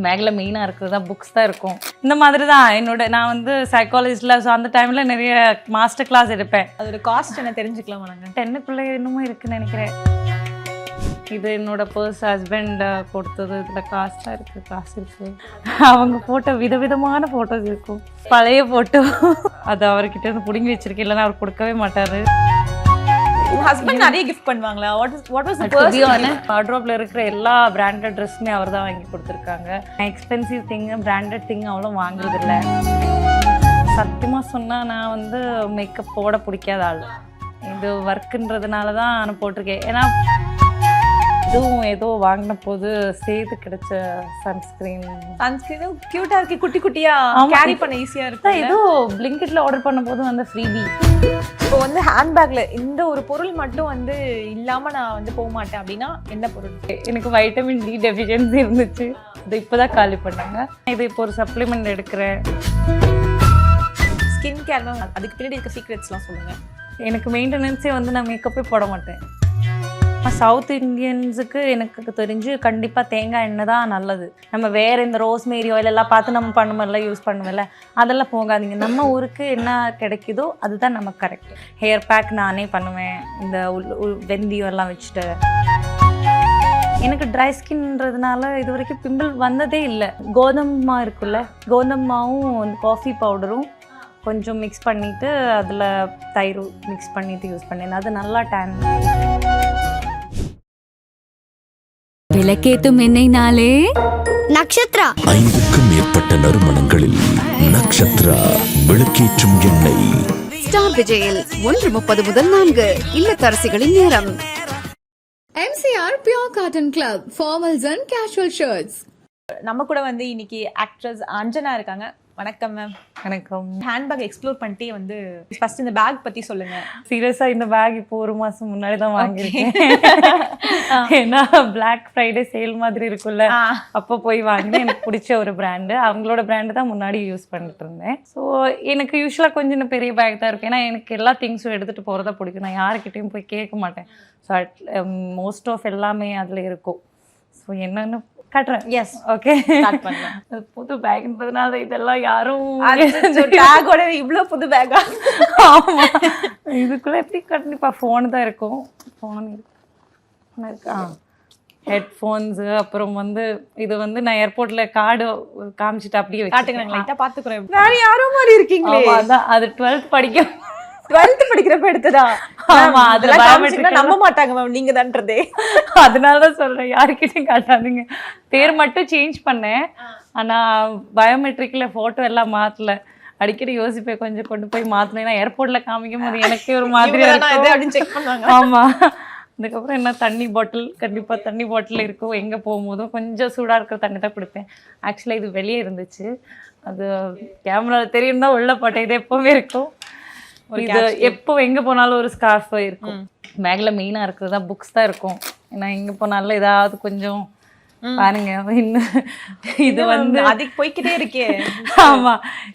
பேக்கில் மெயினாக இருக்கிறது தான் புக்ஸ் தான் இருக்கும். இந்த மாதிரி தான் நான் வந்து சைக்காலஜிஸ்டில். ஸோ அந்த டைமில் நிறைய மாஸ்டர் கிளாஸ் எடுப்பேன். அதோட காஸ்ட் என்ன தெரிஞ்சுக்கலாமா? நாங்கள் 10க்குள்ளே இன்னமும் இருக்குன்னு நினைக்கிறேன். இது என்னோட பர்ஸ் ஹஸ்பண்ட் கொடுத்தது. இதில் காசு இருக்குது. அவங்க ஃபோட்டோ விதவிதமான ஃபோட்டோஸ் இருக்கும். பழைய ஃபோட்டோ அது அவர்கிட்ட இருந்து பிடுங்கி வச்சிருக்கேன், இல்லைன்னா அவர் கொடுக்கவே மாட்டார். ஹஸ்பண்ட் நிறைய கிஃப்ட் பண்ணுவாங்களா? வாட் வாஸ் தி வார்ட்ரோப்ல இருக்கிற எல்லா பிராண்டட் ட்ரெஸ்ஸுமே அவர் தான் வாங்கி கொடுத்துருக்காங்க. எக்ஸ்பென்சிவ் திங் பிராண்டட் திங் அவ்வளோ வாங்குறதில்ல. சத்தியமாக சொன்னால் நான் வந்து மேக்கப் போட பிடிக்காத ஆள். இது ஒர்க்குன்றதுனால தான் நான் போட்டிருக்கேன். ஏன்னா இதுவும் ஏதோ வாங்கின போது சேர்த்து கிடைச்ச சன்ஸ்கிரீனும் கியூட்டா இருக்கு, குட்டி குட்டியா கேரி பண்ண ஈஸியா இருக்கு. ஏதோ பிளிங்கெட்ல ஆர்டர் பண்ணும்போது வந்து ஃப்ரீபி. இப்போ வந்து ஹேண்ட்பேக்ல இந்த ஒரு பொருள் மட்டும் வந்து இல்லாம நான் வந்து போக மாட்டேன் அப்படின்னா என்ன பொருள்? எனக்கு வைட்டமின் டி டெஃபிஷியன்சி இருந்துச்சு, இது இப்போதான் காலி பண்ணாங்க. இது இப்போ ஒரு சப்ளிமெண்ட் எடுக்கிறேன். ஸ்கின் கேர் அதுக்கு பின்னாடி இருக்க சீக்ரெட்ஸ்லாம் சொல்லுங்க. எனக்கு மெயின்டெனன்ஸே வந்து நான் மேக்கப்பே போட மாட்டேன். சவுத் இந்தியன்ஸுக்கு எனக்கு தெரிஞ்சு கண்டிப்பாக தேங்காய் எண்ணெய் தான் நல்லது. நம்ம வேறு இந்த ரோஸ்மேரி ஆயில் எல்லாம் பார்த்து நம்ம பண்ணுவோம்ல, யூஸ் பண்ணுவோம்ல, அதெல்லாம் போகாதீங்க. நம்ம ஊருக்கு என்ன கிடைக்குதோ அதுதான் நமக்கு கரெக்ட். ஹேர் பேக் நானே பண்ணுவேன், இந்த வெந்தயம் எல்லாம் வச்சுட்டு. எனக்கு ட்ரை ஸ்கின்ன்றதுனால இது வரைக்கும் பிம்பிள் வந்ததே இல்லை. கோதுமை இருக்குல்ல, கோதுமாவும் காஃபி பவுடரும் கொஞ்சம் மிக்ஸ் பண்ணிவிட்டு அதில் தயிர் மிக்ஸ் பண்ணிவிட்டு யூஸ் பண்ணேன். அது நல்லா டேன். விளக்கேத்தும் எண்ணெய்னாலே நக்ஷத்ரா. 5க்கும் மேற்பட்ட நறுமணங்களில் நக்ஷத்ரா விளக்கேற்றும் எண்ணெய். ஸ்டார் விஜயில் 1:30 முதல் 4 இல்லத்தரசிகளின் நேரம். MCR Pure Cotton Club Formals and Casual Shirts. நம்ம கூட வந்து இன்னைக்கு ஆக்ட்ரஸ் அஞ்சனா இருக்காங்க. வணக்கம் மேம். வணக்கம். ஹேண்ட்பேக் எக்ஸ்ப்ளோர் பண்ணிட்டே வந்து ஃபர்ஸ்ட் இந்த பேக் பத்தி சொல்லுங்க. சீரியஸா இந்த பேக் இப்போ 1 மாசம் முன்னாடி தான் வாங்கியிருக்கேன். ஏன்னா பிளாக் ஃப்ரைடே சேல் மாதிரி இருக்குல்ல, அப்போ போய் வாங்கினேன். எனக்கு பிடிச்ச ஒரு பிராண்டு, அவங்களோட பிராண்டு தான் முன்னாடி யூஸ் பண்ணிட்டு இருந்தேன். ஸோ எனக்கு யூஸ்வலாக கொஞ்சம் பெரிய பேக் தான் இருக்கும். ஏன்னா எனக்கு எல்லா திங்ஸும் எடுத்துகிட்டு போகிறதா பிடிக்கும். நான் யாருக்கிட்டையும் போய் கேட்க மாட்டேன். ஸோ மோஸ்ட் ஆஃப் எல்லாமே அதில் இருக்கும். ஸோ என்னென்னு காட்டுறேன். எஸ், ஓகே, ஸ்டார்ட் பண்ணலாம். புது பேக்ன்றதுனால இதெல்லாம் யாரும் பேக்கோட இவ்வளோ புது பேக்கா? ஆமாம், இதுக்குள்ளே எப்படி கண்டிப்பாக ஃபோனு தான் இருக்கும். ஃபோன் இருக்கா, ஹெட்ஃபோன்ஸு, அப்புறம் வந்து இது வந்து நான் ஏர்போர்ட்டில் கார்டு காமிச்சிட்டு அப்படியே காட்டுங்க, லைட்டாக பார்த்துக்குறேன். வேற யாரோ மாதிரி இருக்கீங்களே. அதான் அது 12th படிக்கும் 12th படிக்கிறப்ப எடுத்ததா? ஆமா, அதுல நம்ப மாட்டாங்க மேம் நீங்க தான்றதே. அதனாலதான் சொல்றேன், யாருக்கிட்டையும் காட்டாதீங்க. பேர் மட்டும் சேஞ்ச் பண்ணேன், ஆனா பயோமெட்ரிக்ல போட்டோ எல்லாம் மாத்தல. அடிக்கடி யோசிப்பேன் கொஞ்சம் கொண்டு போய் மாத்தினேன். ஏர்போர்ட்ல காமிக்கும் போது எனக்கே ஒரு மாதிரி. ஆமா, அதுக்கப்புறம் என்ன, தண்ணி பாட்டில், கண்டிப்பா தண்ணி பாட்டில் இருக்கும். எங்க போகும்போதும் கொஞ்சம் சூடா இருக்கிற தண்ணி தான் குடிப்பேன். ஆக்சுவலா இது வெளியே இருந்துச்சு, அது கேமரால தெரியும் தான் உள்ள போட்டேன். இது எப்பவுமே இருக்கும். இது எப்போ எங்க போனாலும் ஒரு ஸ்கார்ஃப் இருக்கும். பேக்ல மெயினா இருக்கிறது தான் புக்ஸ் தான் இருக்கும். ஏன்னா எங்க போனாலும் ஏதாவது கொஞ்சம் பாருங்க. இன்னும் இது வந்து அதுக்கு போய்கிட்டே இருக்கே. ஆமா,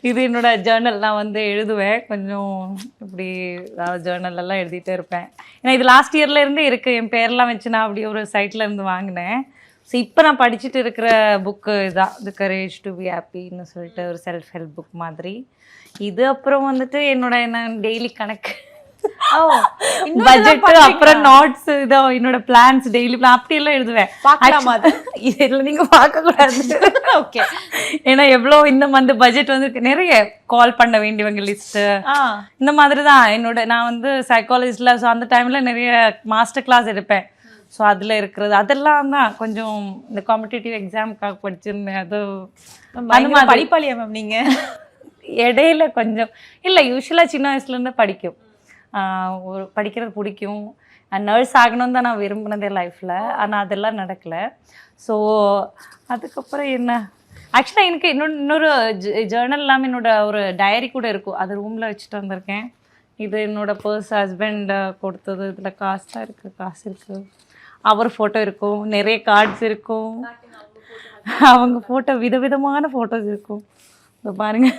இது என்னோட ஜேர்னல். நான் வந்து எழுதுவேன் கொஞ்சம், இப்படி ஏதாவது ஜேர்னல் எல்லாம் எழுதிட்டே இருப்பேன். ஏன்னா இது லாஸ்ட் இயர்ல இருந்தே இருக்கு. என் பேர்லாம் வச்சு நான் அப்படி ஒரு சைட்ல இருந்து வாங்கினேன். ஸோ இப்போ நான் படிச்சுட்டு இருக்கிற புக்கு இதுதான், தி கரேஜ் டு பி ஹாப்பின்னு சொல்லிட்டு ஒரு செல்ஃப் ஹெல்ப் புக் மாதிரி. இது அப்புறம் வந்துட்டு என்னோட டெய்லி கணக்கு, பட்ஜெட், அப்புறம் நோட்ஸ், இதோ என்னோட பிளான்ஸ், டெய்லி பிளான் அப்படி எல்லாம் எழுதுவேன். இதெல்லாம் நீங்க பார்க்க கூடாது. ஓகே, ஏன்னா எவ்வளோ இந்த மந்த் பட்ஜெட் வந்து நிறைய கால் பண்ண வேண்டியவங்க லிஸ்ட், இந்த மாதிரி தான் நான் வந்து சைக்காலஜிஸ்ட்ல. ஸோ அந்த டைம்ல நிறைய மாஸ்டர் கிளாஸ் எடுப்பேன். ஸோ அதில் இருக்கிறது அதெல்லாம் தான் கொஞ்சம் இந்த காம்படிட்டிவ் எக்ஸாமுக்காக படிச்சிருந்தேன். அது அந்த மாதிரி படிப்பாளியா மேம் நீங்க? இடையில கொஞ்சம் இல்லை, யூஸ்வலாக சின்ன வயசுலேருந்து படிக்கும், ஒரு படிக்கிறது பிடிக்கும். நர்ஸ் ஆகணும்னு தான் நான் விரும்பினதே லைஃப்பில், ஆனால் அதெல்லாம் நடக்கலை. ஸோ அதுக்கப்புறம் என்ன, ஆக்சுவலாக எனக்கு இன்னொரு ஜேர்னல் இல்லாமல் என்னோட ஒரு டைரி கூட இருக்கும், அது ரூமில் வச்சுட்டு வந்திருக்கேன். இது என்னோட பர்ஸ் ஹஸ்பண்ட் கொடுத்தது. இதில் காசு இருக்குது, அவர் ஃபோட்டோ இருக்கும், நிறைய கார்ட்ஸ் இருக்கும், அவங்க ஃபோட்டோ விதவிதமான ஃபோட்டோஸ் இருக்கும். இப்போ பாருங்க,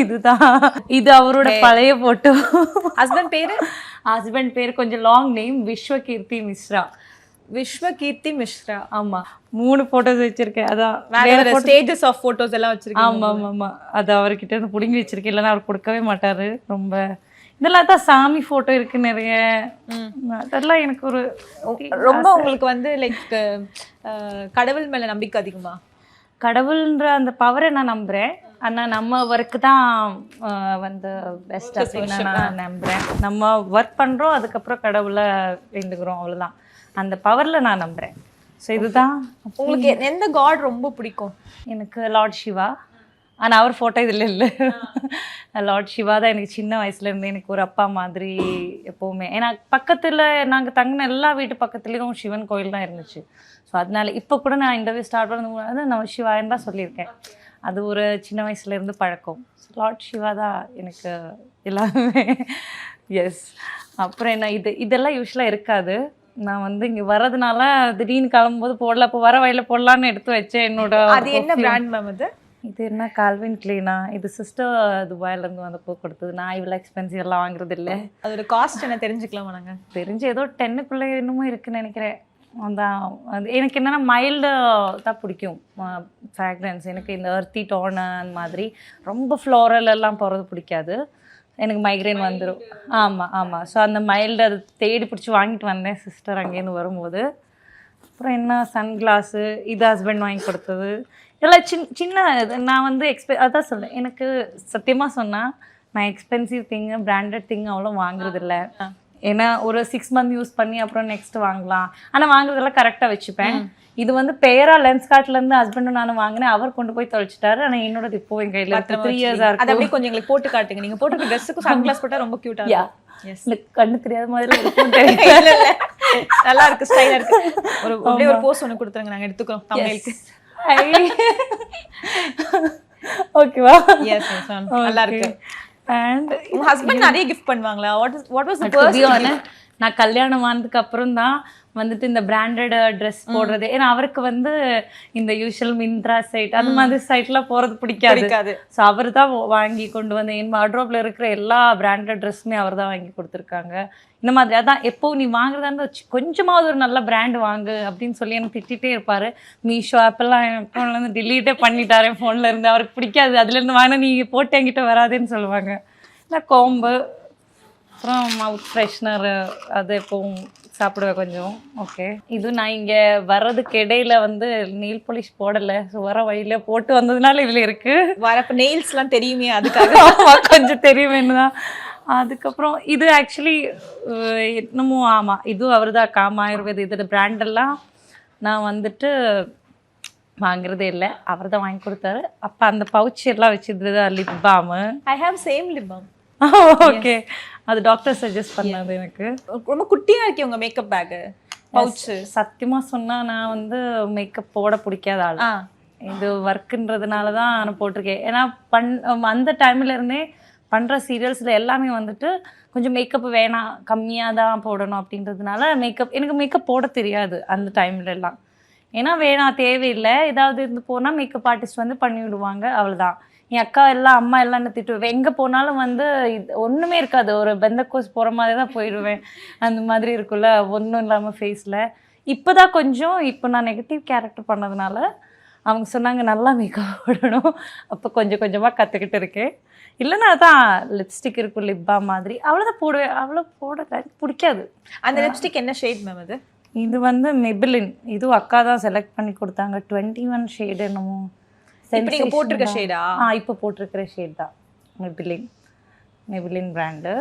இதுதான், இது அவரோட பழைய ஃபோட்டோ. ஹஸ்பண்ட் பேர் கொஞ்சம் லாங் நேம், விஸ்வகீர்த்தி மிஸ்ரா. விஸ்வகீர்த்தி மிஸ்ரா. ஆமா 3 போட்டோஸ் வச்சிருக்கேன். அதான் வேற ஸ்டேஜஸ் ஆஃப் போட்டோஸ் எல்லாம் வச்சிருக்கீங்க. ஆமா ஆமா ஆமா அது அவர்கிட்ட இருந்து புடுங்கி வச்சிருக்கேன், இல்லைன்னா அவர் கொடுக்கவே மாட்டாரு. ரொம்ப இதெல்லாம் தான் சாமி போட்டோ இருக்கு நிறைய. அதெல்லாம் எனக்கு ஒரு ரொம்ப உங்களுக்கு வந்து லைக் கடவுள் மேல நம்பிக்கை அதிகமா? கடவுள்ன்ற அந்த பவரை நான் நம்புறேன். ஆனா நம்ம ஒர்க்கு தான் வந்து பெஸ்ட் அப்படின்னு நான் நம்புறேன். நம்ம ஒர்க் பண்றோம், அதுக்கப்புறம் கடவுளை வேண்டுகிறோம், அவ்வளவுதான். அந்த பவர்ல நான் நம்புறேன். ஸோ இதுதான். உங்களுக்கு எந்த காட் ரொம்ப பிடிக்கும்? எனக்கு லார்ட் சிவா. ஆனால் அவர் ஃபோட்டோ இதில் இல்லை. லார்ட் சிவா தான் எனக்கு சின்ன வயசுலேருந்து எனக்கு ஒரு அப்பா மாதிரி எப்போவுமே. ஏன்னா பக்கத்தில் நாங்கள் தங்கின எல்லா வீட்டு பக்கத்துலேயும் சிவன் கோயில் தான் இருந்துச்சு. ஸோ அதனால இப்போ கூட நான் இன்டர்வியூ ஸ்டார்ட் பண்ணும்போது நம்ம சிவான்னு தான் சொல்லியிருக்கேன். அது ஒரு சின்ன வயசுலேருந்து பழக்கம். லார்ட் சிவா தான் எனக்கு எல்லாமே. எஸ். அப்புறம் என்ன இதெல்லாம் யூஸ்வலாக இருக்காது. நான் வந்து இங்கே வர்றதுனால திடீர்னு கிளம்பும்போது போடல, அப்போ வர வயலில் போடலான்னு எடுத்து வச்சேன் என்னோட. அது என்ன பிராண்ட் மேம் அது? இது என்ன கால்வின் கிளீனா? இது சிஸ்டர் துபாயிலேருந்து வந்தப்போ கொடுத்தது. நான் இவ்வளோ எக்ஸ்பென்சிவ் எல்லாம் வாங்குறது இல்லை. அதோட காஸ்ட் என்ன தெரிஞ்சுக்கலாமா? நாங்கள் தெரிஞ்சு ஏதோ 10க்குள்ளே இன்னமும் இருக்குன்னு நினைக்கிறேன். அதான் அது எனக்கு என்னென்னா மைல்டு தான் பிடிக்கும் ஃப்ராக்ரன்ஸ். எனக்கு இந்த எர்த்தி டோனு அந்த மாதிரி ரொம்ப ஃப்ளோரல் எல்லாம் போகிறது பிடிக்காது. எனக்கு மைக்ரைன் வந்துடும். ஆமாம் ஆமாம். ஸோ அந்த மைல்டு அது தேடி பிடிச்சி வாங்கிட்டு வந்தேன் சிஸ்டர் அங்கேருந்து வரும்போது. அப்புறம் என்ன சன்கிளாஸு இது ஹஸ்பண்ட் வாங்கி கொடுத்தது. இதெல்லாம் சின்ன இது. நான் வந்து அதான் சொல்கிறேன், எனக்கு சத்தியமாக சொன்னால் நான் எக்ஸ்பென்சிவ் திங்கு பிராண்டட் திங் அவ்வளோ வாங்குறதில்ல. ஏன்னா ஒரு 6 மந்த் யூஸ் பண்ணி அப்புறம் நெக்ஸ்ட் வாங்கலாம். ஆனால் வாங்குறதெல்லாம் கரெக்டாக வச்சுப்பேன். இது வந்து பேரா லென்ஸ்கார்ட்லேருந்து ஹஸ்பண்டும் நானும் வாங்கினேன். அவர் கொண்டு போய் தொலைச்சிட்டாரு. ஆனால் என்னோட இப்போ என் கையில் 3 இயர்ஸாக இருக்கு. அது அப்படியே கொஞ்சம் எங்களுக்கு போட்டு காட்டுங்க. நீங்கள் போட்டு ட்ரெஸ்ஸுக்கு சன்கிளாஸ் போட்டால் ரொம்ப க்யூட்டாக எனக்கு கண்ணு தெரியாத மாதிரி நல்லா இருக்கு, ஸ்டைலாக இருக்கு. அப்படியே ஒரு போஸ் ஒன்று கொடுத்துருங்க, நாங்கள் எடுத்துக்கிறோம் தமிழுக்கு. ஓகேவா? எஸ் நல்லா இருக்கு. அண்ட் உங்க ஹஸ்பண்ட் நிறைய கிஃப்ட் பண்ணுவாங்களா? What was the first? நான் கல்யாணம் ஆனதுக்கு அப்புறம் தான் வந்துட்டு இந்த பிராண்டட் ட்ரெஸ் போடுறது. ஏன்னா அவருக்கு வந்து இந்த யூஷுவல் மிந்த்ரா சைட் அந்த மாதிரி சைட்லாம் போகிறது பிடிக்காது. ஸோ அவர் தான் வாங்கி கொண்டு வந்து என் வார்ட்ரோப்ல இருக்கிற எல்லா பிராண்டட் ட்ரெஸ்ஸுமே அவர் தான் வாங்கி கொடுத்துருக்காங்க. இந்த மாதிரி அதான் எப்போ நீ வாங்குறதா இருந்தால் கொஞ்சமாவது ஒரு நல்ல பிராண்டு வாங்கு அப்படின்னு சொல்லி எனக்கு திட்டிகிட்டே இருப்பார். மீஷோ ஆப்பெல்லாம் என் ஃபோன்லேருந்து டிலீட்டே பண்ணிட்டாரு என் ஃபோனில் இருந்து. அவருக்கு பிடிக்காது. அதுலேருந்து வாங்கினா நீ போட்டு என்கிட்ட வராதுன்னு சொல்லுவாங்க. இல்லை கோம்பு, அப்புறம் மவுத் ஃப்ரெஷ்னர் அது எப்போவும் சாப்பிடுவேன் கொஞ்சம். ஓகே. இது நான் இங்கே வர்றதுக்கு இடையில வந்து நெயில் பாலிஷ் போடலை. ஸோ வர வழியில போட்டு வந்ததுனால இதில் இருக்குது. வரப்போ நெயில்ஸ்லாம் தெரியுமே அதுக்காக கொஞ்சம் தெரியுமேன்னு தான். அதுக்கப்புறம் இது ஆக்சுவலி இன்னமும் ஆமாம் இதுவும் அவர் தான் காம் ஆயுர்வேத இதோட பிராண்டெல்லாம் நான் வந்துட்டு வாங்குறதே இல்லை. அவர் தான் வாங்கி கொடுத்தாரு. அப்போ அந்த பவுச் எல்லாம் வச்சுருந்தது lip balm. I have same lip balm. Okay. அது டாக்டர் சஜஸ்ட் பண்ணது. எனக்கு ரொம்ப குட்டியாக இருக்கே உங்கள் மேக்கப் பேக்கு பவுச்சு. சத்தியமாக சொன்னால் நான் வந்து மேக்கப் போட பிடிக்காத ஆள். இது ஒர்க்குன்றதுனால தான் நான் போட்டிருக்கேன். ஏன்னா அந்த டைம்ல இருந்தே பண்ணுற சீரியல்ஸில் எல்லாமே வந்துட்டு கொஞ்சம் மேக்கப் வேணாம், கம்மியாக தான் போடணும் அப்படின்றதுனால எனக்கு மேக்கப் போட தெரியாது அந்த டைம்லலாம். ஏன்னா வேணாம், தேவையில்லை, ஏதாவது இருந்து போனால் மேக்கப் ஆர்டிஸ்ட் வந்து பண்ணி விடுவாங்க, அவ்வளோதான். என் அக்கா எல்லாம் அம்மா எல்லாம் என்ன திட்டுவேன். எங்கே போனாலும் வந்து இது ஒன்றுமே இருக்காது, ஒரு பெந்தக்கோஸ் போகிற மாதிரி தான் போயிடுவேன். அந்த மாதிரி இருக்குல்ல, ஒன்றும் இல்லாமல் ஃபேஸில். இப்போ தான் கொஞ்சம் இப்போ நான் நெகட்டிவ் கேரக்டர் பண்ணதுனால அவங்க சொன்னாங்க நல்லா மேக்கப் போடணும். அப்போ கொஞ்சம் கொஞ்சமாக கற்றுக்கிட்டு இருக்கேன். இல்லைன்னா தான் லிப்ஸ்டிக் இருக்கும் லிப் பாம் மாதிரி, அவ்வளோதான் போடுவேன். அவ்வளோ போட பிடிக்காது. அந்த லிப்ஸ்டிக் என்ன ஷேட் மேம் அது? இது வந்து மெபிலின். இதுவும் அக்கா தான் செலக்ட் பண்ணி கொடுத்தாங்க. 21 ஷேடு என்னமோ. நீங்க போட்டிருக்க ஷேடா? இப்போ போட்டிருக்கிற ஷேட் தான் மெபிலின் பிராண்டு.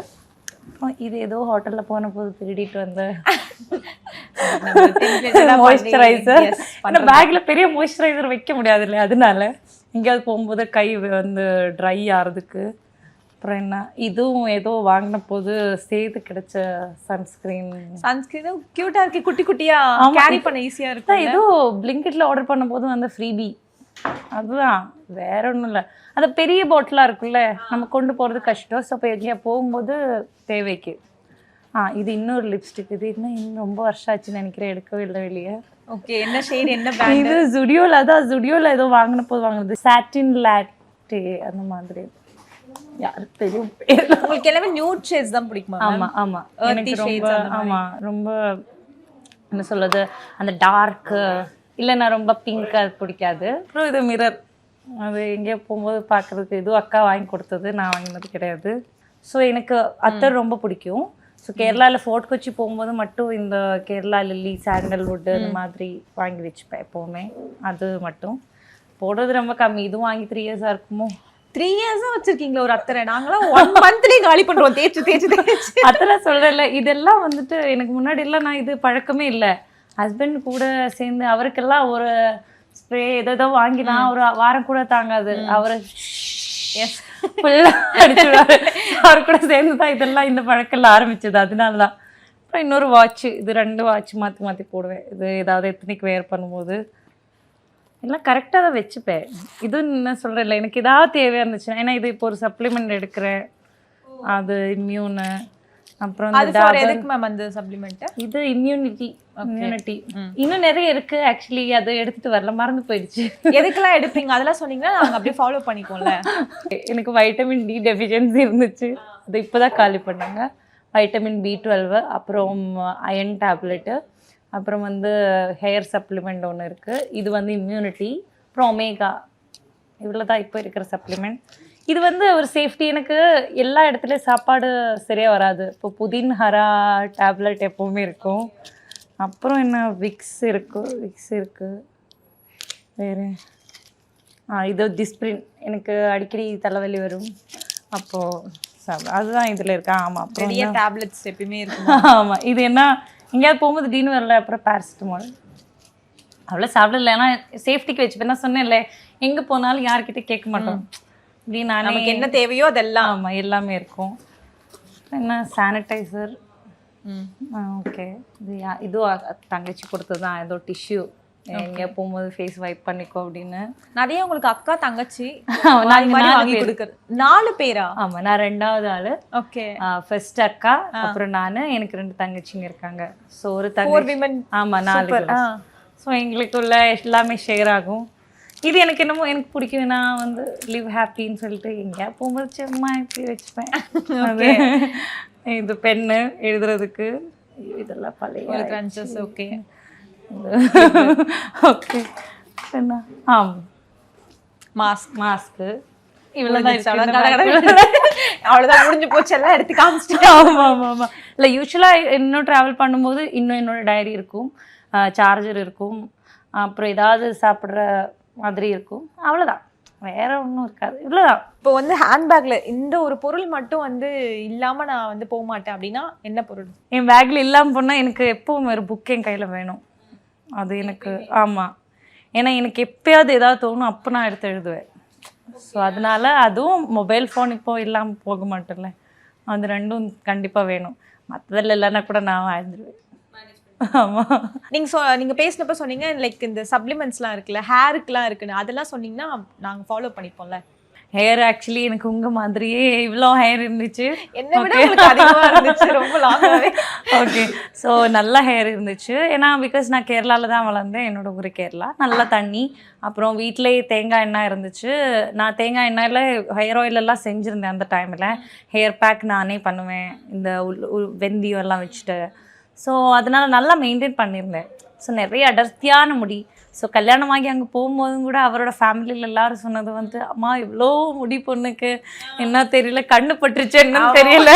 இது ஏதோ ஹோட்டலில் போன போது திருடிட்டு வந்த மாய்ஸ்சரைசர். ஆனால் பேக்கில் பெரிய மாய்ஸ்சரைசர் வைக்க முடியாது இல்லையா, அதனால எங்கேயாவது போகும்போது கை வந்து ட்ரை ஆகிறதுக்கு. அப்புறம் என்ன, இதுவும் ஏதோ வாங்கின போது சேர்த்து கிடைச்ச சன்ஸ்கிரீனும் கியூட்டா இருக்கு, குட்டி குட்டியா கேரி பண்ண ஈஸியா இருக்கு. ஏதோ பிளிங்கெட்ல ஆர்டர் பண்ணும்போது வந்து ஃப்ரீபி, அதுதான், வேற ஒன்றும் இல்லை. அந்த பெரிய பாட்டிலாக இருக்குல்ல, நம்ம கொண்டு போகிறது கஷ்டம். ஸோ இப்போ எங்கேயா போகும்போது தேவைக்கு. இது இன்னொரு லிப்ஸ்டிக். இது இன்னும் ரொம்ப வருஷம் ஆச்சுன்னு நினைக்கிறேன், எடுக்கவே இல்லை வெளியே. ஓகே, என்ன ஷேட், என்ன பிராண்ட்? இது ஜுடியோவில், அதான் ஜுடியோவில் ஏதோ வாங்கின போது வாங்கினது, சாட்டின் லாட்டே அந்த மாதிரி. யாருக்கு தெரியும் பேர்? உங்களுக்கு எல்லாமே நியூட் ஷேட்ஸ் தான் பிடிக்குமா? ஆமாம் ஆமாம், எனக்கு ரொம்ப ஆமாம் ரொம்ப என்ன சொல்கிறது அந்த டார்க்கு இல்லைன்னா ரொம்ப பிங்க் அது பிடிக்காது. அப்புறம் இது மிரர், அது எங்கேயோ போகும்போது பார்க்குறதுக்கு இதுவும் அக்கா வாங்கி கொடுத்தது, நான் வாங்கினது கிடையாது. ஸோ எனக்கு அத்தர் ரொம்ப பிடிக்கும். ஸோ கேரளாவில் ஃபோர்ட் கொச்சி போகும்போது மட்டும் இந்த கேரளா லில்லி சாண்டல்வுட்டு இந்த மாதிரி வாங்கி வச்சுப்பேன் எப்போவுமே. அது மட்டும் போடுறது ரொம்ப கம்மி. இதுவும் வாங்கி 3 இயர்ஸாக இருக்குமோ. 3 இயர்ஸா வச்சிருக்கீங்களா ஒரு அத்தரை? நாங்களாம் 1 மந்த்லயே காலி பண்றோம் தேய்ச்சி. அதெல்லாம் சொல்கிறேன்ல, இதெல்லாம் வந்துட்டு எனக்கு முன்னாடி எல்லாம் நான் இது பழக்கமே இல்லை. ஹஸ்பண்ட் கூட சேர்ந்து அவருக்கெல்லாம் ஒரு ஸ்ப்ரே ஏதோ வாங்கி நான் ஒரு வாரம் கூட தாங்காது, அவரை ஃபுல்லாக அடிச்சுடுவாரு. அவர் கூட சேர்ந்து தான் இதெல்லாம் இந்த பழக்கெல்லாம் ஆரம்பிச்சது. அதனால தான். அப்புறம் இன்னொரு வாட்ச், இது 2 வாட்ச் மாற்றி மாற்றி போடுவேன். இது ஏதாவது எத்தனைக்கு வேர் பண்ணும்போது எல்லாம் கரெக்டாக தான் வச்சுப்பேன். இதுவும் என்ன சொல்கிறேன்ல, எனக்கு ஏதாவது தேவையாக இருந்துச்சுன்னா, ஏன்னா இது இப்போ ஒரு சப்ளிமெண்ட் எடுக்கிறேன், அது இம்யூனு. அப்புறம் எதுக்கு மேம் அந்த சப்ளிமெண்ட்? இது இம்யூனிட்டி. இன்னும் நிறைய இருக்கு ஆக்சுவலி, அது எடுத்துட்டு வரல, மறந்து போயிடுச்சு. எதுக்கெல்லாம் எடுப்பீங்க அதெல்லாம் சொன்னீங்கன்னா நாங்கள் அப்படியே ஃபாலோ பண்ணிக்கோம்ல. எனக்கு வைட்டமின் டி டெஃபிஷியன்சி இருந்துச்சு, அது இப்போதான் காலி பண்ணாங்க. வைட்டமின் B12, அப்புறம் அயன் டேப்லெட்டு, அப்புறம் வந்து ஹேர் சப்ளிமெண்ட் ஒன்று இருக்குது. இது வந்து இம்யூனிட்டி, அப்புறம் ஒமேகா. இவ்வளோ தான் இப்போ இருக்கிற சப்ளிமெண்ட். இது வந்து ஒரு சேஃப்டி. எனக்கு எல்லா இடத்துலையும் சாப்பாடு சரியாக வராது. இப்போ புதின் ஹரா டேப்லெட் எப்போவுமே இருக்கும். அப்புறம் என்ன விக்ஸ் இருக்குது. வேறு இது டிஸ்பிரின், எனக்கு அடிக்கடி தலைவலி வரும், அப்போது அதுதான் இதில் இருக்கா. ஆமாம், அப்புறம் டேப்லெட்ஸ் எப்பயுமே இருக்கும். ஆமாம், இது என்ன எங்கேயாவது போகும்போது டீனு வரல, அப்புறம் பேரசிட்டமால் அவ்வளோ சாப்பிடல. ஏன்னா சேஃப்டிக்கு வச்சுப்பேன். நான் சொன்னேன்ல, எங்கே போனாலும் யார்கிட்ட கேட்க மாட்டோம். இப்படி நமக்கு என்ன தேவையோ அதெல்லாம். ஆமாம், எல்லாமே இருக்கும். என்ன சானிடைசர். ஓகே, இதுவும் தங்கச்சி கொடுத்தது தான். ஏதோ டிஷ்யூ, எங்கேயா போகும்போது ஃபேஸ் வைப் பண்ணிக்கோ அப்படின்னு. நிறைய உங்களுக்கு அக்கா தங்கச்சி வாங்கி கொடுக்குறது. 4 பேரா? ஆமாம், நான் 2வது ஆள். ஓகே, ஃபர்ஸ்ட் அக்கா, அப்புறம் நான், எனக்கு 2 தங்கச்சிங்க இருக்காங்க. ஸோ ஒரு தங்கச்சி. ஆமாம், 4 பேர். ஸோ எங்களுக்குள்ள எல்லாமே ஷேர் ஆகும். இது எனக்கு என்னமோ எனக்கு பிடிக்கும். நான் வந்து லிவ் ஹாப்பின்னு சொல்லிட்டு எங்கேயா போகும்போது சும்மா இப்படி வச்சுப்பேன். இது பென்னு எழுதுறதுக்கு, இதெல்லாம் பழைய கிரன்ச்சஸ். Okay okay. என்ன மாஸ்க்கு இவ்வளோதான். அவ்வளோதான், முடிஞ்சு போச்சு, எல்லாம் எடுத்து காமிச்சிட்டு. ஆமாம். இல்லை, யூஸ்வலாக இன்னும் ட்ராவல் பண்ணும்போது இன்னும் என்னோட டைரி இருக்கும், சார்ஜர் இருக்கும், அப்புறம் ஏதாவது சாப்பிட்ற மாதிரி இருக்கும். அவ்வளோதான், வேற ஒன்றும் இருக்காது. இவ்வளோதான். இப்போ வந்து ஹேண்ட்பேக்ல இந்த ஒரு பொருள் மட்டும் வந்து இல்லாமல் நான் வந்து போக மாட்டேன் அப்படின்னா என்ன பொருள்? என் பேக்கில் இல்லாமல் போனால் எனக்கு எப்பவும் ஒரு புக் என் கையில் வேணும். அது எனக்கு ஆமாம், ஏன்னா எனக்கு எப்போயாவது ஏதாவது தோணும், அப்போ நான் எடுத்து எழுதுவேன். ஸோ அதனால அதுவும் மொபைல் ஃபோன் இப்போ இல்லாமல் போக மாட்டேன்ல, அது 2ம் கண்டிப்பாக வேணும். மற்றதில் இல்லைன்னா கூட நான் வாழ்ந்துருவேன். ஆமாம், நீங்கள் பேசினப்ப சொன்னீங்க லைக் இந்த சப்ளிமெண்ட்ஸ்லாம் இருக்குல்ல, ஹேருக்குலாம் இருக்குன்னு, அதெல்லாம் சொன்னீங்கன்னா நாங்கள் ஃபாலோ பண்ணிப்போம்ல. ஹேர் ஆக்சுவலி எனக்கு உங்கள் மாதிரியே இவ்வளோ ஹேர் இருந்துச்சு. என்னை விட அதிகமாக இருந்துச்சு, ரொம்ப லாங்காகவே. ஓகே, ஸோ நல்ல ஹேர் இருந்துச்சு. ஏன்னா பிகாஸ் நான் கேரளாவில் தான் வளர்ந்தேன், என்னோடய ஊர் கேரளா. நல்லா தண்ணி, அப்புறம் வீட்டிலேயே தேங்காய் எண்ணெய் இருந்துச்சு. நான் தேங்காய் எண்ணெயில் ஹேர் ஆயிலெல்லாம் செஞ்சுருந்தேன் அந்த டைமில். ஹேர் பேக் நானே பண்ணுவேன், இந்த வெந்தயம் எல்லாம் வச்சுட்டு. ஸோ அதனால் நல்லா மெயின்டைன் பண்ணியிருந்தேன். ஸோ நிறைய அடர்த்தியான முடி. ஸோ கல்யாணமாகி அங்கே போகும்போதும் கூட அவரோட ஃபேமிலியில் எல்லாரும் சொன்னது வந்து, அம்மா இவ்வளோ முடி பொண்ணுக்கு என்ன தெரியல, கண்ணு பட்டுருச்சு என்னன்னு தெரியல.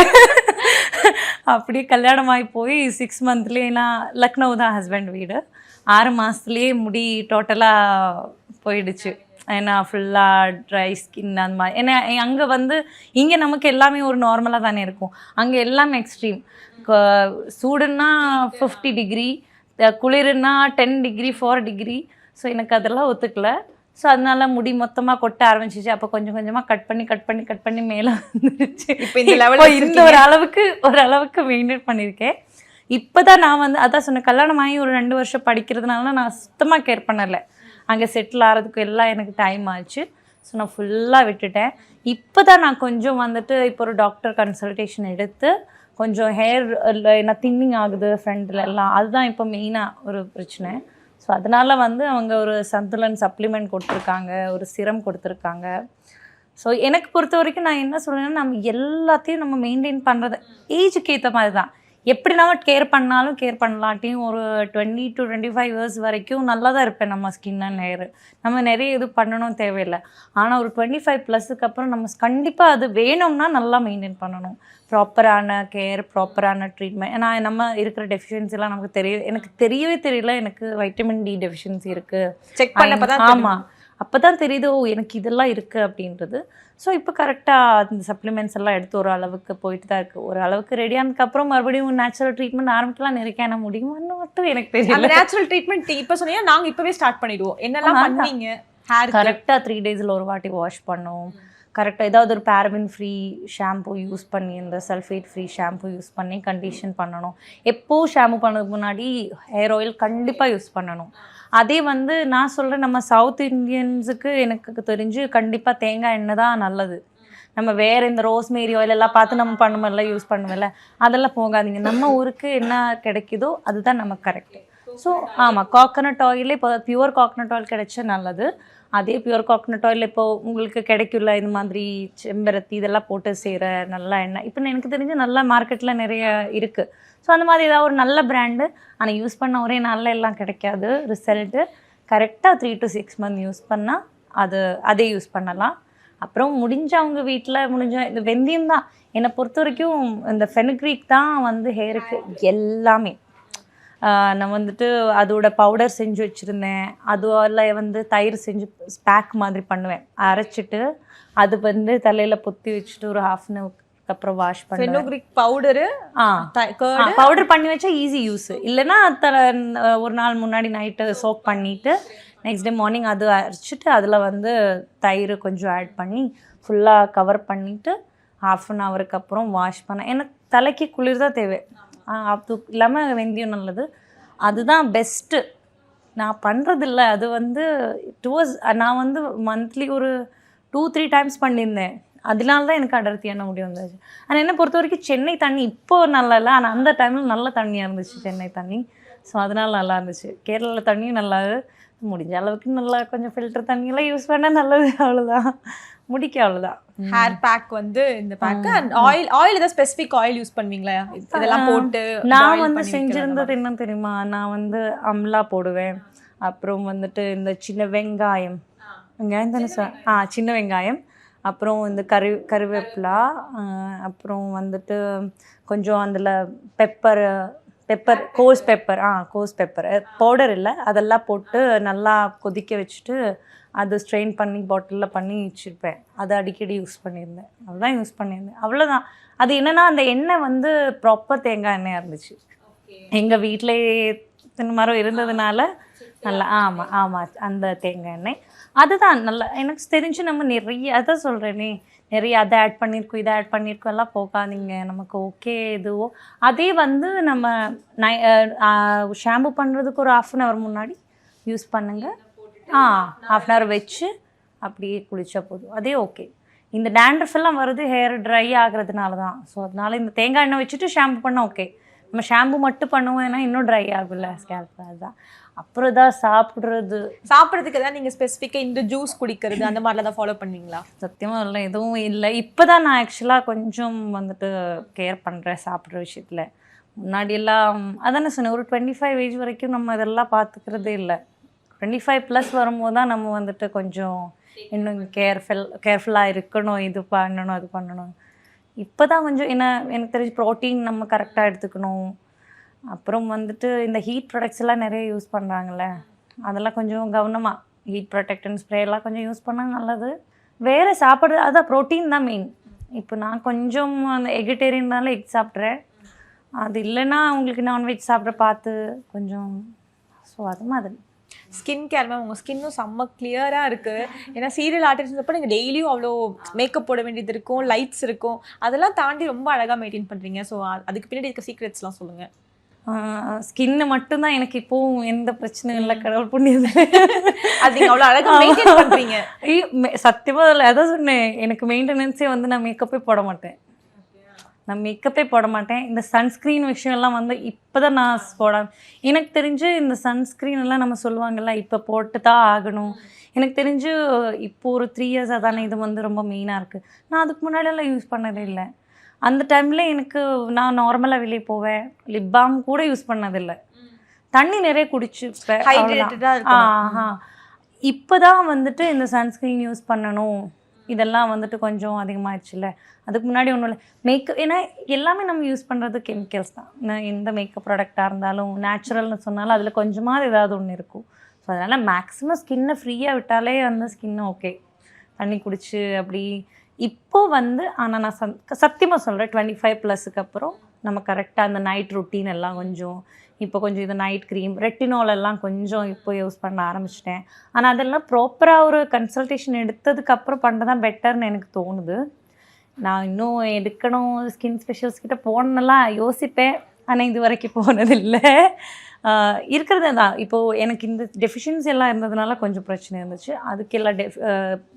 அப்படியே கல்யாணமாகி போய் 6 மந்த்லேயே, நான் லக்னோ தான் ஹஸ்பண்ட் வீடு, 6 மாதத்துலேயே முடி டோட்டலாக போயிடுச்சு. ஏன்னா ஃபுல்லாக ட்ரை ஸ்கின் அந்த மாதிரி. ஏன்னா அங்கே வந்து இங்கே நமக்கு எல்லாமே ஒரு நார்மலாக தானே இருக்கும், அங்கே எல்லாமே எக்ஸ்ட்ரீம். சூடுன்னா 50 டிகிரி, குளிர்னா 10 டிகிரி 4 டிகிரி. ஸோ எனக்கு அதெல்லாம் ஒத்துக்கல. ஸோ அதனால முடி மொத்தமாக கொட்ட ஆரம்பிச்சிச்சு. அப்போ கொஞ்சம் கொஞ்சமாக கட் பண்ணி மேலே வந்துருச்சு. இப்போ இந்த லெவலில் இந்த ஓரளவுக்கு மெயின்டைன் பண்ணியிருக்கேன். இப்போ தான் நான் வந்து அதான் சொன்னேன், கல்யாணம் ஆகி ஒரு 2 வருஷம் படிக்கிறதுனால நான் சுத்தமாக கேர் பண்ணலை. அங்கே செட்டில் ஆகிறதுக்கு எல்லாம் எனக்கு டைம் ஆச்சு. ஸோ நான் ஃபுல்லாக விட்டுட்டேன். இப்போ தான் நான் கொஞ்சம் வந்துட்டு இப்போ ஒரு டாக்டர் கன்சல்டேஷன் எடுத்து கொஞ்சம் ஹேர் என்ன தின்னிங் ஆகுது ஃப்ரண்டில் எல்லாம், அதுதான் இப்போ மெயினாக ஒரு பிரச்சனை. ஸோ அதனால் வந்து அவங்க ஒரு சந்துலன் சப்ளிமெண்ட் கொடுத்துருக்காங்க, ஒரு சிரம் கொடுத்துருக்காங்க. ஸோ எனக்கு பொறுத்த வரைக்கும் நான் என்ன சொல்கிறேன்னா, நம்ம எல்லாத்தையும் நம்ம மெயின்டைன் பண்ணுறது ஏஜுக்கு ஏற்ற மாதிரி தான். எப்படினாலும் கேர் பண்ணாலும் கேர் பண்ணலாட்டியும் ஒரு 20 to 25 இயர்ஸ் வரைக்கும் நல்லா தான் இருப்பேன் நம்ம ஸ்கின் அண்ட் ஹேர். நம்ம நிறைய இது பண்ணணும் தேவையில்லை. ஆனால் ஒரு 25+ அப்புறம் நம்ம கண்டிப்பாக அது வேணும்னா நல்லா மெயின்டைன் பண்ணணும். ப்ராப்பரான கேர், ப்ராப்பரான ட்ரீட்மெண்ட். ஏன்னா நம்ம இருக்கிற டெஃபிஷியன்சிலாம் நமக்கு எனக்கு தெரியவே தெரியல எனக்கு வைட்டமின் டி டெஃபிஷியன்சி இருக்குது. செக் பண்ணப்பதான் ஆமாம், அப்போ தான் தெரியுது ஓ எனக்கு இதெல்லாம் இருக்குது அப்படின்றது. ஸோ இப்போ கரெக்டாக இந்த சப்ளிமெண்ட்ஸ் எல்லாம் எடுத்து ஒரு அளவுக்கு போயிட்டு தான் இருக்குது. ஒரு அளவுக்கு ரெடி ஆனதுக்கப்புறம் மறுபடியும் நேச்சுரல் ட்ரீட்மெண்ட் ஆரம்பிக்கலாம். நிறைய என்ன முடியுமான்னு மட்டும் எனக்கு தெரியல. நேச்சுரல் ட்ரீட்மெண்ட் இப்போ சொன்னீங்கன்னா நாங்கள் இப்போவே ஸ்டார்ட் பண்ணிடுவோம். என்னெல்லாம் பண்ணீங்க? ஹேர் கரெக்டாக 3 days ஒரு வாட்டி வாஷ் பண்ணோம். கரெக்டாக ஏதாவது ஒரு பேரபின் ஃப்ரீ ஷாம்பு யூஸ் பண்ணி, இந்த சல்ஃபேட் ஃப்ரீ ஷாம்பு யூஸ் பண்ணி கண்டிஷன் பண்ணணும். எப்போது ஷாம்பு பண்ணதுக்கு முன்னாடி ஹேர் ஆயில் கண்டிப்பாக யூஸ் பண்ணணும். அதே வந்து நான் சொல்கிறேன், நம்ம சவுத் இந்தியன்ஸுக்கு எனக்கு தெரிஞ்சு கண்டிப்பாக தேங்காய் எண்ணெய் தான் நல்லது. நம்ம வேறு இந்த ரோஸ்மேரி ஆயில் எல்லாம் பார்த்து நம்ம பண்ணுவோம்ல, யூஸ் பண்ணுவோம்ல, அதெல்லாம் போகாதீங்க. நம்ம ஊருக்கு என்ன கிடைக்குதோ அதுதான் நமக்கு கரெக்டு. ஸோ ஆமாம், கோகனட் ஆயிலே இப்போ பியூர் கோகனட் ஆயில் கிடைச்சா நல்லது. அதே பியூர் கோகனட் ஆயில் இப்போது உங்களுக்கு கிடைக்கும்ல, இந்த மாதிரி செம்பருத்தி இதெல்லாம் போட்டு செய்கிற நல்ல எண்ணெய் இப்போ எனக்கு தெரிஞ்சு நல்ல மார்க்கெட்டில் நிறைய இருக்குது. ஸோ அந்த மாதிரி ஏதாவது ஒரு நல்ல பிராண்டு, ஆனால் யூஸ் பண்ண ஒரே நாளில் எல்லாம் கிடைக்காது ரிசல்ட்டு. கரெக்டாக 3 to 6 months யூஸ் பண்ணால் அதே யூஸ் பண்ணலாம். அப்புறம் முடிஞ்சவங்க வீட்டில் இந்த வெந்தயம் தான் என்னை பொறுத்த வரைக்கும். இந்த ஃபெனுக்ரீக் தான் வந்து ஹேருக்கு எல்லாமே. நான் வந்துட்டு அதோட பவுடர் செஞ்சு வச்சுருந்தேன். அதில் வந்து தயிர் செஞ்சு பேக் மாதிரி பண்ணுவேன். அரைச்சிட்டு அது வந்து தலையில் பொத்தி வச்சுட்டு ஒரு 1/2 hour அப்புறம் வாஷ் பண்ணுவேன். ஃபெனுக்ரிக் பவுடரு பவுடர் பண்ணி வச்சா ஈஸி யூஸ். இல்லைன்னா ஒரு நாள் முன்னாடி நைட்டு சோக் பண்ணிவிட்டு நெக்ஸ்ட் டே மார்னிங் அது அரைச்சிட்டு அதில் வந்து தயிர் கொஞ்சம் ஆட் பண்ணி ஃபுல்லாக கவர் பண்ணிவிட்டு 1/2 hour அப்புறம் வாஷ் பண்ணேன். எனக்கு தலைக்கு குளிர் தான் தேவை. அது இல்லாமல் வெந்தயம் நல்லது. அதுதான் பெஸ்ட்டு. நான் பண்ணுறதில்ல. அது வந்து நான் வந்து மந்த்லி ஒரு 2-3 times பண்ணியிருந்தேன். அதனால தான் எனக்கு அடர்த்தியான முடி வந்துச்சு. ஆனால் என்னை பொறுத்த வரைக்கும் சென்னை தண்ணி இப்போது நல்லா இல்லை, ஆனால் அந்த டைமில் நல்ல தண்ணியாக இருந்துச்சு சென்னை தண்ணி. ஸோ அதனால் நல்லா இருந்துச்சு. கேரளாவில் தண்ணியும் நல்லா, முடிஞ்ச அளவுக்கு நல்லா கொஞ்சம் ஃபில்டர் தண்ணியெல்லாம் யூஸ் பண்ணால் நல்லது. அவ்வளோதான், முடிக்க அவ்வளோதான். ஹேர் பேக் வந்து இந்த பேக் அண்ட் ஆயில் ஏதாவது ஸ்பெசிஃபிக் ஆயில் யூஸ் பண்ணுவீங்களா? இதெல்லாம் போட்டு நான் வந்து செஞ்சிருந்தது என்ன தெரியுமா, நான் வந்து அம்லா போடுவேன். அப்புறம் வந்துட்டு இந்த சின்ன வெங்காயம் தானே சார், சின்ன வெங்காயம், அப்புறம் இந்த கருவேப்பிலா, அப்புறம் வந்துட்டு கொஞ்சம் அதில் கோஸ் பெப்பர் பவுடர் இல்லை, அதெல்லாம் போட்டு நல்லா கொதிக்க வச்சுட்டு அது ஸ்ட்ரெயின் பண்ணி பாட்டிலில் பண்ணி வச்சுருப்பேன். அதை அடிக்கடி யூஸ் பண்ணியிருந்தேன். அதுதான் யூஸ் பண்ணியிருந்தேன், அவ்வளோதான். அது என்னென்னா அந்த எண்ணெய் வந்து ப்ராப்பர் தேங்காய் எண்ணெயாக இருந்துச்சு. எங்கள் வீட்டிலேயே மரம் இருந்ததுனால நல்லா. ஆமாம், அந்த தேங்காய் எண்ணெய் அதுதான் நல்லா. எனக்கு தெரிஞ்சு நம்ம நிறைய அதான் சொல்கிறேனே, நிறைய அதை ஆட் பண்ணியிருக்கோம் இதை ஆட் பண்ணியிருக்கோம் எல்லாம் போகாதீங்க. நமக்கு ஓகே எதுவோ அதே வந்து நம்ம ஷாம்பு பண்ணுறதுக்கு ஒரு 1/2 hour முன்னாடி யூஸ் பண்ணுங்கள். 1/2 hour வச்சு அப்படியே குளிச்சா போதும், அதே ஓகே. இந்த டேண்ட்ரஃப் எல்லாம் வருது ஹேர் ட்ரை ஆகுறதுனால தான். ஸோ அதனால இந்த தேங்காய் எண்ணெய் வச்சுட்டு ஷாம்பு பண்ணால் ஓகே. நம்ம ஷாம்பு மட்டும் பண்ணுவோம்னா இன்னும் ட்ரை ஆகும்ல ஸ்கேல்ப். அதுதான். அப்புறம் தான் சாப்பிட்றதுக்கு தான் நீங்கள் ஸ்பெசிஃபிக்காக இந்த ஜூஸ் குடிக்கிறது அந்த மாதிரிலாம் தான் ஃபாலோ பண்ணுவீங்களா? சத்தியமாக இல்லை, எதுவும் இல்லை. இப்போ தான் நான் ஆக்சுவலாக கொஞ்சம் வந்துட்டு கேர் பண்ணுறேன் சாப்பிட்ற விஷயத்தில். முன்னாடியெல்லாம் அதானே சொன்னேன், ஒரு 25 age வரைக்கும் நம்ம இதெல்லாம் பார்த்துக்கிறதே இல்லை. 25+ வரும்போது தான் நம்ம வந்துட்டு கொஞ்சம் இன்னும் கேர்ஃபுல்லாக இருக்கணும், இது பண்ணணும் அது பண்ணணும். இப்போ தான் கொஞ்சம் எனக்கு தெரிஞ்சு ப்ரோட்டீன் நம்ம கரெக்டாக எடுத்துக்கணும். அப்புறம் வந்துட்டு இந்த ஹீட் ப்ராடக்ட்ஸ் எல்லாம் நிறைய யூஸ் பண்ணுறாங்கல்ல, அதெல்லாம் கொஞ்சம் கவனமாக ஹீட் ப்ரொடெக்டன் ஸ்ப்ரேலாம் கொஞ்சம் யூஸ் பண்ணால் நல்லது. வேறு சாப்பிட்றது அதான் ப்ரோட்டீன் தான் மெயின். இப்போ நான் கொஞ்சம் அந்த எகிட்டேரியன்னால எக் சாப்பிட்றேன். அது இல்லைன்னா உங்களுக்கு நான்வெஜ் சாப்பிட்ற பார்த்து கொஞ்சம். ஸோ அது மாதிரி ஸ்கின் கேர் மேம், உங்கள் ஸ்கின்னும் செம்ம கிளியராக இருக்குது. ஏன்னா சீரியல் ஆர்டிஸ்ட்ன்றப்போ நீங்கள் டெய்லியும் அவ்வளோ மேக்கப் போட வேண்டியது இருக்கும், லைட்ஸ் இருக்கும், அதெல்லாம் தாண்டி ரொம்ப அழகாக மெயின்டைன் பண்ணுறீங்க. ஸோ அதுக்கு பின்னாடி இருக்க சீக்ரெட்ஸ்லாம் சொல்லுங்கள். ஸ்கின்னு மட்டும்தான் எனக்கு இப்போவும் எந்த பிரச்சனையும் இல்லை, கடவுள் புண்ணியது. அது நீங்கள் அவ்வளோ அழகாக மெயின்டைன் பண்ணுறீங்க. சத்தியமாக அதில் அதான் சொன்னேன், எனக்கு மெயின்டெனன்ஸே வந்து நான் மேக்கப்பே போட மாட்டேன். இந்த சன்ஸ்க்ரீன் விஷயம்லாம் வந்து இப்போ தான் நான் எனக்கு தெரிஞ்சு இந்த சன்ஸ்க்ரீன் எல்லாம் நம்ம சொல்லுவாங்கல்ல இப்போ போட்டு தான் ஆகணும். எனக்கு தெரிஞ்சு இப்போ ஒரு 3 years தானே இது வந்து ரொம்ப மெயினாக இருக்குது. நான் அதுக்கு முன்னாடியெல்லாம் யூஸ் பண்ணதே இல்லை. அந்த டைமில் எனக்கு நான் நார்மலாக வெளியே போவேன், லிப் பாம் கூட யூஸ் பண்ணதில்லை, தண்ணி நிறைய குடிச்சுப்பேன். இப்போ தான் வந்துட்டு இந்த சன்ஸ்க்ரீன் யூஸ் பண்ணணும், இதெல்லாம் வந்துட்டு கொஞ்சம் அதிகமாகிடுச்சுல்ல. அதுக்கு முன்னாடி ஒன்றும் இல்லை. மேக்கப் ஏன்னா எல்லாமே நம்ம யூஸ் பண்ணுறது கெமிக்கல்ஸ் தான். நான் எந்த மேக்கப் ப்ராடக்டாக இருந்தாலும் நேச்சுரல்னு சொன்னாலும் அதில் கொஞ்சமாக ஏதாவது ஒன்று இருக்கும். ஸோ அதனால் மேக்ஸிமம் ஸ்கின்னை ஃப்ரீயாக விட்டாலே வந்து ஸ்கின்னு ஓகே, தண்ணி குடிச்சு அப்படி. இப்போது வந்து ஆனால் நான் சத்தியமாக சொல்கிறேன், 25+ அப்புறம் நம்ம கரெக்டாக அந்த நைட் ரொட்டீன் எல்லாம் கொஞ்சம் இப்போ கொஞ்சம் இது நைட் க்ரீம் ரெட்டினால் எல்லாம் கொஞ்சம் இப்போ யூஸ் பண்ண ஆரம்பிச்சிட்டேன். ஆனால் அதெல்லாம் ப்ராப்பராக ஒரு கன்சல்டேஷன் எடுத்ததுக்கப்புறம் பண்ணுறதான் பெட்டர்னு எனக்கு தோணுது. நான் இன்னும் எடுக்கணும், ஸ்கின் ஸ்பெஷலிஸ்ட் கிட்ட போனெல்லாம் யோசிப்பேன், ஆனால் இது வரைக்கும் போனதில்லை. இருக்கிறது தான். இப்போது எனக்கு இந்த டெஃபிஷியன்சி எல்லாம் இருந்ததுனால கொஞ்சம் பிரச்சனை இருந்துச்சு, அதுக்கெல்லாம்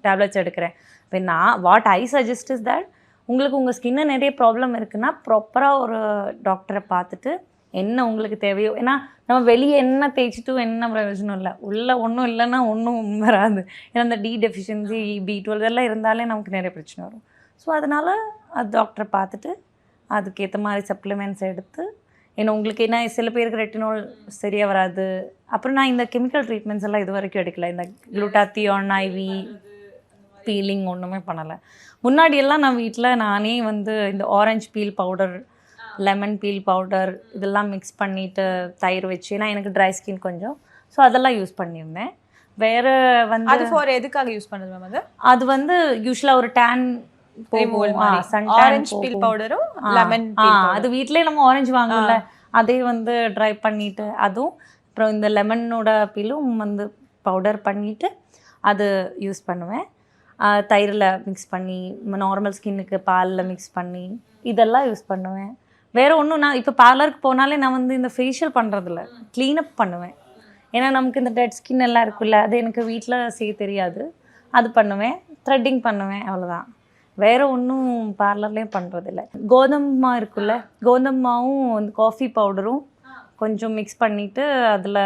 டேப்லெட்ஸ் எடுக்கிறேன். இப்போ நான் what I suggest is that உங்களுக்கு உங்கள் ஸ்கின்னை நிறைய ப்ராப்ளம் இருக்குன்னா ப்ராப்பராக ஒரு டாக்டரை பார்த்துட்டு என்ன உங்களுக்கு தேவையோ. ஏன்னா நம்ம வெளியே என்ன தேய்ச்சிட்டும் என்ன பிரயோஜனம் இல்லை, உள்ளே ஒன்றும் இல்லைன்னா ஒன்றும் வராது. ஏன்னா அந்த டி டெஃபிஷியன்சி, B12 இதெல்லாம் இருந்தாலே நமக்கு நிறைய பிரச்சனை வரும். ஸோ அதனால் அது டாக்டரை பார்த்துட்டு அதுக்கேற்ற மாதிரி சப்ளிமெண்ட்ஸ் எடுத்து, ஏன்னா உங்களுக்கு என்ன சில பேருக்கு ரெட்டினால் சரியாக வராது. அப்புறம் நான் இந்த கெமிக்கல் ட்ரீட்மெண்ட்ஸ் எல்லாம் இது வரைக்கும் எடுக்கல. இந்த குளுட்டாத்தியோன் IV பீலிங் ஒன்றுமே பண்ணலை. முன்னாடியெல்லாம் நான் வீட்டில் நானே வந்து இந்த orange feel powder, lemon feel powder இதெல்லாம் மிக்ஸ் பண்ணிவிட்டு தயிர் வச்சு, ஏன்னா எனக்கு ட்ரை ஸ்கின் கொஞ்சம், ஸோ அதெல்லாம் யூஸ் பண்ணியிருந்தேன். வேறு வந்து அது ஃபார் எதுக்காக யூஸ் பண்ணுது மேம்? அது வந்து யூஸ்வலாக ஒரு டேன் ஆரஞ்சு பீல் பவுடரும் லெமன் அது வீட்டிலே நம்ம ஆரஞ்சு வாங்கல, அதே வந்து ட்ரை பண்ணிவிட்டு அதுவும், அப்புறம் இந்த லெமனோட பீலும் வந்து பவுடர் பண்ணிவிட்டு அது யூஸ் பண்ணுவேன். தயிரில் மிக்ஸ் பண்ணி, நார்மல் ஸ்கின்னுக்கு பாலில் மிக்ஸ் பண்ணி இதெல்லாம் யூஸ் பண்ணுவேன். வேறு ஒன்றும் நான் இப்போ பார்லருக்கு போனாலே நான் வந்து இந்த ஃபேஷியல் பண்ணுறதில்ல, க்ளீனப் பண்ணுவேன். ஏன்னா நமக்கு இந்த டெட் ஸ்கின் எல்லாம் இருக்குல்ல, அது எனக்கு வீட்டில் செய்ய தெரியாது, அது பண்ணுவேன். த்ரெட்டிங் பண்ணுவேன், அவ்வளோதான். வேறு ஒன்றும் பார்லர்லேயும் பண்ணுறதில்ல. கோதுமை மாவு இருக்குல்ல, கோதுமை மாவும் அந்த காஃபி பவுடரும் கொஞ்சம் மிக்ஸ் பண்ணிவிட்டு அதில்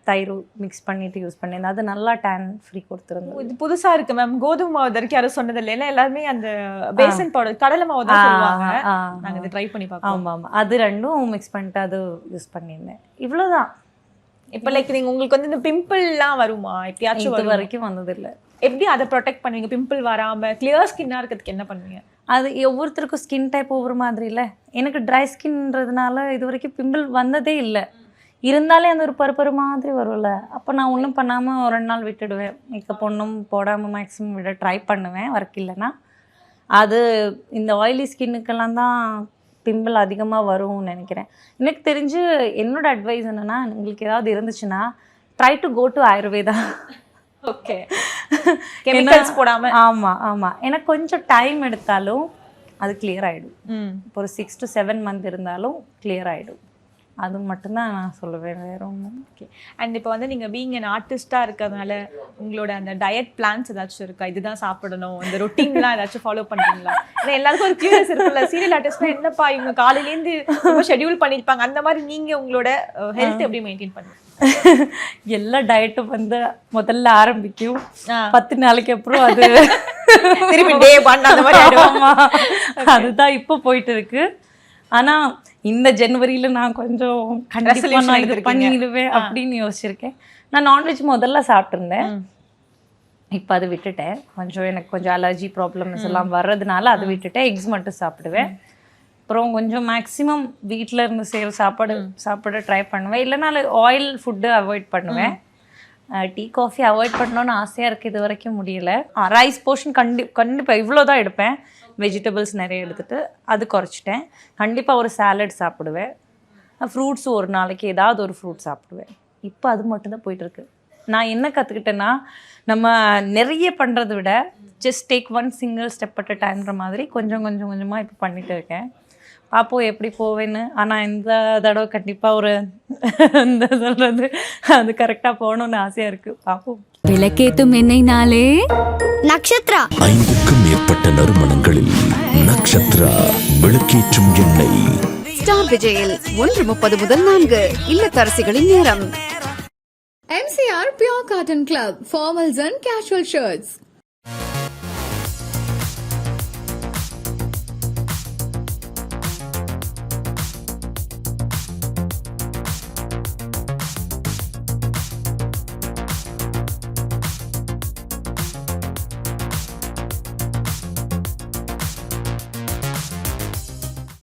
தயிர் மிக்ஸ் பண்ணிவிட்டு யூஸ் பண்ணியிருந்தேன். அது நல்லா டேன் ஃப்ரீ கொடுத்துருந்தோம். இது புதுசாக இருக்குது மேம். கோதுமை மாவு வரைக்கும் யாரும் சொன்னதில்லை, ஏன்னா எல்லாருமே அந்த பேசன் பவுடர் கடலை மாவு தான் சொல்லுவாங்க. நாங்கள் இதை ட்ரை பண்ணி பார்ப்போம். ஆமாம் ஆமாம், அது ரெண்டும் மிக்ஸ் பண்ணிட்டு அது யூஸ் பண்ணியிருந்தேன். இவ்வளோதான். இப்போ லைக் நீங்கள் உங்களுக்கு வந்து இந்த பிம்பிள்லாம் வருமா? எப்பயாச்சும் இது வரைக்கும் வந்ததில்லை. எப்படி அதை ப்ரொடெக்ட் பண்ணுவீங்க? பிம்பிள் வராமல் கிளியர் ஸ்கின்னாக இருக்கிறதுக்கு என்ன பண்ணுவீங்க? அது ஒவ்வொருத்தருக்கும் ஸ்கின் டைப் ஒவ்வொரு மாதிரி இல்லை. எனக்கு ட்ரை ஸ்கின்ன்றதுனால இது வரைக்கும் பிம்பிள் வந்ததே இல்லை. இருந்தாலே அந்த ஒரு பருப்பரு மாதிரி வரும்ல, அப்போ நான் ஒன்றும் பண்ணாமல் ஒரு 2 நாள் விட்டுடுவேன். மேக்கப் ஒன்றும் போடாமல் மேக்ஸிமம் விட ட்ரை பண்ணுவேன், ஒர்க் இல்லைன்னா. அது இந்த ஆயிலி ஸ்கின்னுக்கெல்லாம் தான் பிம்பிள் அதிகமாக வரும்னு நினைக்கிறேன். எனக்கு தெரிஞ்சு என்னோட அட்வைஸ் என்னென்னா, உங்களுக்கு ஏதாவது இருந்துச்சுன்னா try to go to Ayurveda. Okay, chemicals போடாம. ஆமாம் ஆமாம், எனக்கு கொஞ்சம் டைம் எடுத்தாலும் அது கிளியர் ஆகிடும். இப்போ ஒரு 6 to 7 மந்த் இருந்தாலும் கிளியர் ஆகிடும். அது மட்டும்தான் நான் சொல்லுவேன், வேற ஒன்றும். ஓகே. அண்ட் இப்போ வந்து நீங்கள் பீயிங் அன் ஆர்டிஸ்டாக இருக்கிறதுனால உங்களோட அந்த டயட் பிளான்ஸ் ஏதாச்சும் இருக்கா? இதுதான் சாப்பிடணும், இந்த ரொட்டீன்லாம் ஏதாச்சும் ஃபாலோ பண்ணுறீங்களா? ஏன்னா எல்லாருக்கும் ஒரு கியூரியஸ் இருக்குல்ல, சீரியல் ஆர்டிஸ்ட்னா என்னப்பா இவங்க காலையிலேருந்து ரொம்ப ஷெட்யூல் பண்ணியிருப்பாங்க, அந்த மாதிரி நீங்கள் உங்களோட ஹெல்த் எப்படி மெயின்டைன் பண்ணுங்க? எல்லா டயட்டும் வந்து முதல்ல ஆரம்பிக்கும், 10 நாளைக்கு அப்புறம் அது திருப்பி டே பண்ண அந்த மாதிரி. அதுதான் இப்போ போயிட்டு இருக்கு. ஆனால் இந்த ஜனவரியில் நான் கொஞ்சம் கண்டிப்பாக நான் இது பண்ணிடுவேன் அப்படின்னு யோசிச்சிருக்கேன். நான் நான்வெஜ் முதல்ல சாப்பிட்ருந்தேன், இப்போ அதை விட்டுட்டேன். எனக்கு கொஞ்சம் அலர்ஜி ப்ராப்ளம்ஸ் எல்லாம் வர்றதுனால அதை விட்டுட்டேன். எக்ஸ் மட்டும் சாப்பிடுவேன். அப்புறம் கொஞ்சம் மேக்ஸிமம் வீட்டில் இருந்து சாப்பிட ட்ரை பண்ணுவேன். இல்லைனா ஆயில் ஃபுட்டு அவாய்ட் பண்ணுவேன். டீ காஃபி அவாய்ட் பண்ணணும்னு ஆசையாக இருக்குது, இது வரைக்கும் முடியல. ரைஸ் போர்ஷன் கண்டிப்பாக இவ்வளோ தான் எடுப்பேன். வெஜிடபிள்ஸ் நிறைய எடுத்துகிட்டு அது குறைச்சிட்டேன். கண்டிப்பாக ஒரு சாலட் சாப்பிடுவேன். ஃப்ரூட்ஸு ஒரு நாளைக்கு ஏதாவது ஒரு ஃப்ரூட் சாப்பிடுவேன். இப்போ அது மட்டும்தான் போயிட்டுருக்கு. நான் என்ன கற்றுக்கிட்டேன்னா, நம்ம நிறைய பண்ணுறத விட just take one single step at a டைம்ன்ற மாதிரி கொஞ்சமாக இப்போ பண்ணிகிட்டு இருக்கேன். பார்ப்போம் எப்படி போவேன்னு. ஆனால் இந்த தடவை கண்டிப்பாக ஒரு இந்த சொல்கிறது அது கரெக்டாக போகணும்னு ஆசையாக இருக்குது. பார்ப்போம். விளக்கேத்தும் எண்ணெய்னாலே நக்ஷத்ரா. 5க்கும் மேற்பட்ட நறுமணங்களில் நக்ஷத்ரா விளக்கேற்றும் எண்ணெய். ஸ்டார் விஜயில் 1:30 முதல் 4 இல்லத்தரசிகளின் நேரம். MCR Pure Cotton Club, formals and casual shirts.